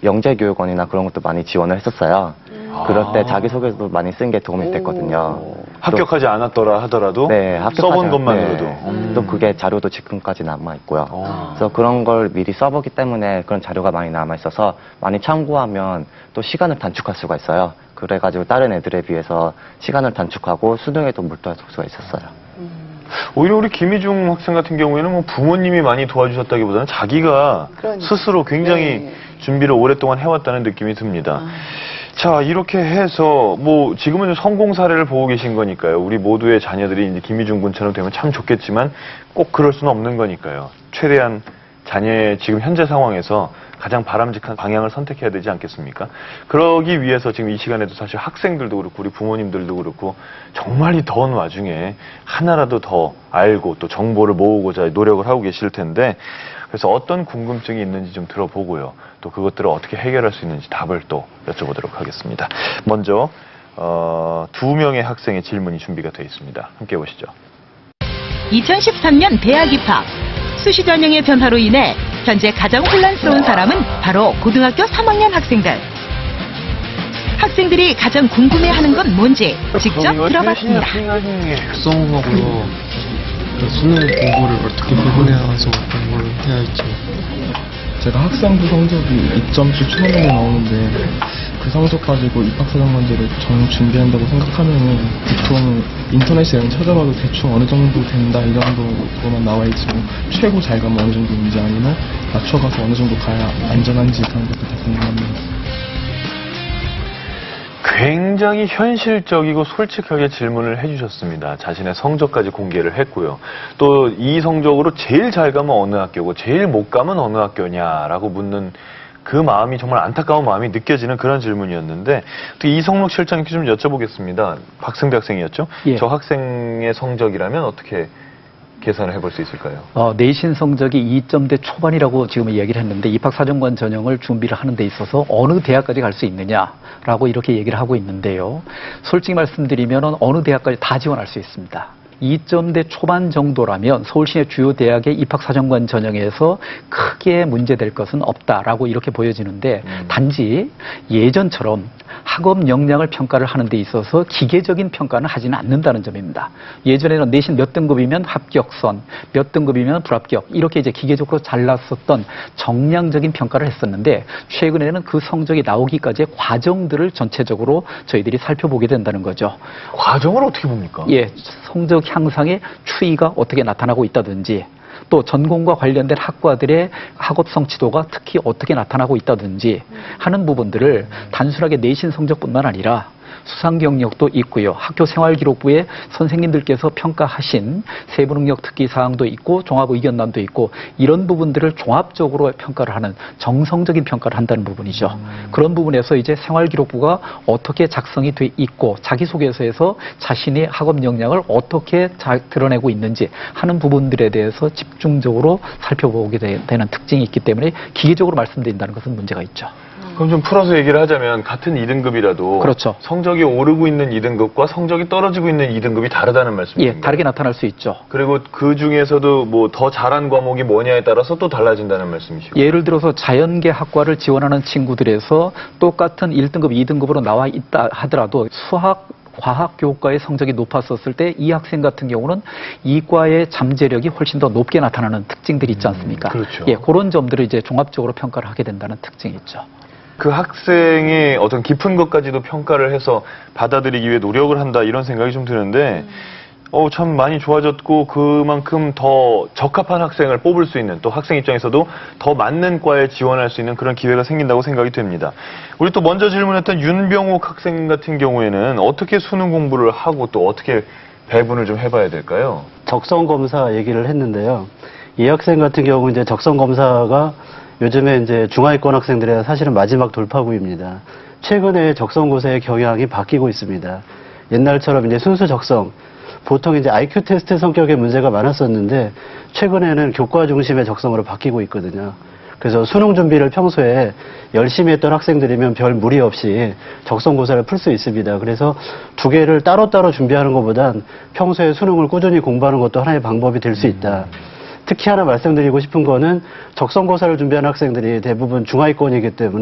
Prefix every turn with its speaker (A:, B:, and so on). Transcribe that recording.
A: 영재교육원이나 그런 것도 많이 지원을 했었어요. 그럴 때 자기소개서도 많이 쓴 게 도움이 됐거든요.
B: 합격하지 않았더라 하더라도
A: 네,
B: 써본 것만으로도.
A: 또 그게 자료도 지금까지 남아 있고요. 그래서 그런 걸 미리 써보기 때문에 그런 자료가 많이 남아 있어서 많이 참고하면 또 시간을 단축할 수가 있어요. 그래가지고 다른 애들에 비해서 시간을 단축하고 수능에도 몰두할 수가 있었어요.
B: 오히려 우리 김희중 학생 같은 경우에는 뭐 부모님이 많이 도와주셨다기보다는 자기가 스스로 굉장히 준비를 오랫동안 해왔다는 느낌이 듭니다. 자, 이렇게 해서 뭐 지금은 성공 사례를 보고 계신 거니까요. 우리 모두의 자녀들이 이제 김희중 군처럼 되면 참 좋겠지만 꼭 그럴 수는 없는 거니까요. 최대한 자녀의 지금 현재 상황에서 가장 바람직한 방향을 선택해야 되지 않겠습니까? 그러기 위해서 지금 이 시간에도 사실 학생들도 그렇고 우리 부모님들도 그렇고 정말 이 더운 와중에 하나라도 더 알고 또 정보를 모으고자 노력을 하고 계실 텐데, 그래서 어떤 궁금증이 있는지 좀 들어보고요. 또 그것들을 어떻게 해결할 수 있는지 답을 또 여쭤보도록 하겠습니다. 먼저 2명의 학생의 질문이 준비가 되어 있습니다. 함께 보시죠.
C: 2013년 대학 입학. 수시 전형의 변화로 인해 현재 가장 혼란스러운 사람은 바로 고등학교 3학년 학생들. 학생들이 가장 궁금해하는 건 뭔지 직접 들어봤습니다.
D: 특성하고요. 수능 공부를 어떻게 구분해서 어떤 걸 해야 할지. 제가 학생부 성적이 2점씩 초반에 나오는데 그 성적 가지고 입학사정관제를 전 준비한다고 생각하면은 보통 인터넷에 찾아봐도 대충 어느 정도 된다 이 정도로만 나와 있지 뭐 최고 잘 가면 어느 정도인지 아니면 맞춰가서 어느 정도 가야 안전한지 그런 것도 다 궁금합니다.
B: 굉장히 현실적이고 솔직하게 질문을 해주셨습니다. 자신의 성적까지 공개를 했고요. 또 이 성적으로 제일 잘 가면 어느 학교고 제일 못 가면 어느 학교냐라고 묻는 그 마음이 정말 안타까운 마음이 느껴지는 그런 질문이었는데, 또 이성록 실장님께 좀 여쭤보겠습니다. 박승배 학생이었죠?
E: 예.
B: 저 학생의 성적이라면 어떻게 계산을 해볼 수 있을까요?
E: 내신 성적이 2점대 초반이라고 지금 얘기를 했는데 입학사정관 전형을 준비를 하는 데 있어서 어느 대학까지 갈 수 있느냐라고 이렇게 얘기를 하고 있는데요. 솔직히 말씀드리면 어느 대학까지 다 지원할 수 있습니다. 2점대 초반 정도라면 서울시내 주요 대학의 입학사정관 전형에서 크게 문제될 것은 없다라고 이렇게 보여지는데, 단지 예전처럼 학업 역량을 평가를 하는 데 있어서 기계적인 평가는 하지는 않는다는 점입니다. 예전에는 내신 몇 등급이면 합격선, 몇 등급이면 불합격, 이렇게 이제 기계적으로 잘랐었던 정량적인 평가를 했었는데, 최근에는 그 성적이 나오기까지의 과정들을 전체적으로 저희들이 살펴보게 된다는 거죠.
B: 과정을 어떻게 봅니까?
E: 예, 성적 향상의 추이가 어떻게 나타나고 있다든지, 또 전공과 관련된 학과들의 학업 성취도가 특히 어떻게 나타나고 있다든지 하는 부분들을 단순하게 내신 성적뿐만 아니라 수상 경력도 있고요. 학교 생활기록부에 선생님들께서 평가하신 세부 능력 특기 사항도 있고 종합 의견란도 있고, 이런 부분들을 종합적으로 평가를 하는 정성적인 평가를 한다는 부분이죠. 그런 부분에서 이제 생활기록부가 어떻게 작성이 돼 있고 자기소개서에서 자신의 학업 역량을 어떻게 잘 드러내고 있는지 하는 부분들에 대해서 집중적으로 살펴보게 되는 특징이 있기 때문에 기계적으로 말씀드린다는 것은 문제가 있죠.
B: 그럼 좀 풀어서 얘기를 하자면 같은 2등급이라도
E: 그렇죠.
B: 성적이 오르고 있는 2등급과 성적이 떨어지고 있는 2등급이 다르다는 말씀이신가요?
E: 예, 다르게 나타날 수 있죠.
B: 그리고 그 중에서도 뭐 더 잘한 과목이 뭐냐에 따라서 또 달라진다는 말씀이시고.
E: 예를 들어서 자연계 학과를 지원하는 친구들에서 똑같은 1등급, 2등급으로 나와 있다 하더라도 수학, 과학 교과의 성적이 높았었을 때 이 학생 같은 경우는 이과의 잠재력이 훨씬 더 높게 나타나는 특징들이 있지 않습니까?
B: 그렇죠.
E: 예, 그런 점들을 이제 종합적으로 평가를 하게 된다는 특징이 있죠.
B: 그 학생의 어떤 깊은 것까지도 평가를 해서 받아들이기 위해 노력을 한다, 이런 생각이 좀 드는데, 참 많이 좋아졌고 그만큼 더 적합한 학생을 뽑을 수 있는, 또 학생 입장에서도 더 맞는 과에 지원할 수 있는 그런 기회가 생긴다고 생각이 됩니다. 우리 또 먼저 질문했던 윤병욱 학생 같은 경우에는 어떻게 수능 공부를 하고 또 어떻게 배분을 좀 해봐야 될까요?
F: 적성검사 얘기를 했는데요. 이 학생 같은 경우 이제 적성검사가 요즘에 이제 중하위권 학생들의 사실은 마지막 돌파구입니다. 최근에 적성고사의 경향이 바뀌고 있습니다. 옛날처럼 이제 순수 적성, 보통 이제 IQ 테스트 성격의 문제가 많았었는데 최근에는 교과 중심의 적성으로 바뀌고 있거든요. 그래서 수능 준비를 평소에 열심히 했던 학생들이면 별 무리 없이 적성고사를 풀 수 있습니다. 그래서 두 개를 따로따로 준비하는 것보단 평소에 수능을 꾸준히 공부하는 것도 하나의 방법이 될 수 있다. 특히 하나 말씀드리고 싶은 거는 적성고사를 준비하는 학생들이 대부분 중하위권이기 때문에